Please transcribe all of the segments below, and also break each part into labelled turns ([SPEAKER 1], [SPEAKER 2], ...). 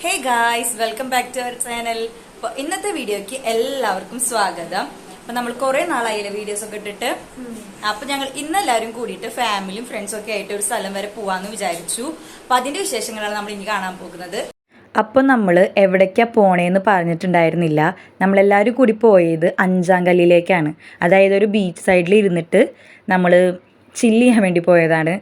[SPEAKER 1] Hey guys, welcome back to our channel. അപ്പോൾ ഇന്നത്തെ വീഡിയോയ്ക്ക് എല്ലാവർക്കും സ്വാഗതം. അപ്പൊ നമ്മൾ കുറെ നാളായില്ലേ വീഡിയോസ് ഒക്കെ ഇട്ടിട്ട്. അപ്പൊ ഞങ്ങൾ ഇന്നെല്ലാവരും കൂടിയിട്ട് ഫാമിലിയും ഫ്രണ്ട്സും ഒക്കെ ആയിട്ട് ഒരു സ്ഥലം വരെ പോവാന്ന് വിചാരിച്ചു. അപ്പൊ അതിന്റെ വിശേഷങ്ങളാണ് നമ്മൾ ഇനി കാണാൻ പോകുന്നത്.
[SPEAKER 2] അപ്പോൾ നമ്മൾ എവിടേക്കാണ് പോണേന്ന് പറഞ്ഞിട്ടുണ്ടായിരുന്നില്ല. നമ്മളെല്ലാവരും കൂടി പോയത് അഞ്ചാങ്കല്ലിലേക്കാണ്. അതായത് ഒരു ബീച്ച് സൈഡിൽ ഇരുന്നിട്ട് നമ്മൾ ചില്ല് ചെയ്യാൻ വേണ്ടി പോയതാണ്.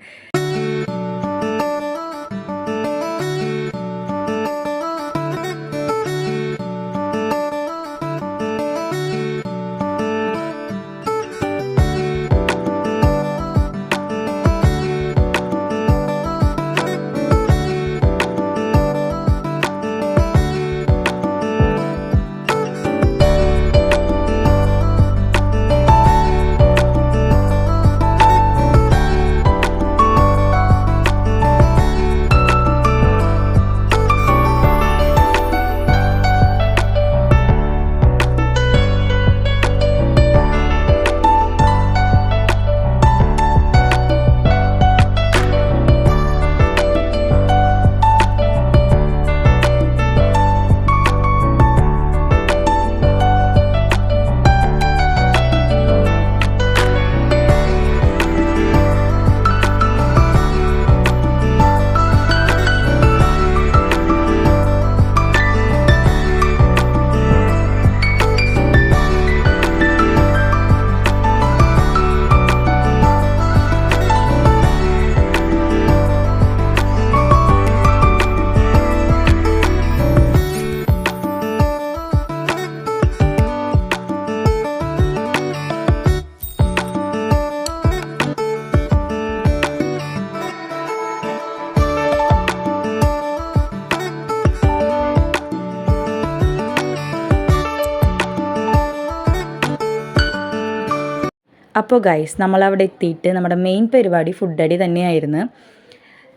[SPEAKER 2] അപ്പോൾ ഗൈസ്, നമ്മളവിടെ എത്തിയിട്ട് നമ്മുടെ മെയിൻ പരിപാടി ഫുഡ് അടി തന്നെയായിരുന്നു.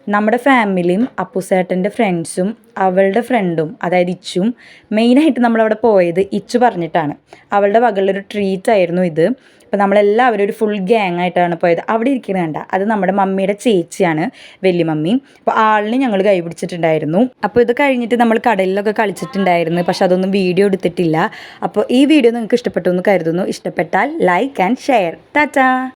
[SPEAKER 2] നമ്മുടെ ഫാമിലിയും അപ്പുസേട്ടൻ്റെ ഫ്രണ്ട്സും അവളുടെ ഫ്രണ്ടും, അതായത് ഇച്ചും, മെയിനായിട്ട് നമ്മളവിടെ പോയത് ഇച്ചു പറഞ്ഞിട്ടാണ്. അവളുടെ വകയുള്ളൊരു ട്രീറ്റ് ആയിരുന്നു ഇത്. അപ്പോൾ നമ്മളെല്ലാവരും ഒരു ഫുൾ ഗ്യാങ് ആയിട്ടാണ് പോയത്. അവിടെ ഇരിക്കുന്നത് കണ്ട, അത് നമ്മുടെ മമ്മിയുടെ ചേച്ചിയാണ്, വലിയ മമ്മി. അപ്പോൾ ആളിന് ഞങ്ങൾ കൈ പിടിച്ചിട്ടുണ്ടായിരുന്നു. അപ്പോൾ ഇത് കഴിഞ്ഞിട്ട് നമ്മൾ കടലിലൊക്കെ കളിച്ചിട്ടുണ്ടായിരുന്നു. പക്ഷെ അതൊന്നും വീഡിയോ എടുത്തിട്ടില്ല. അപ്പോൾ ഈ വീഡിയോ നിങ്ങൾക്ക് ഇഷ്ടപ്പെട്ടു എന്ന് കരുതുന്നു. ഇഷ്ടപ്പെട്ടാൽ ലൈക്ക് ആൻഡ് ഷെയർ. ടാറ്റാ.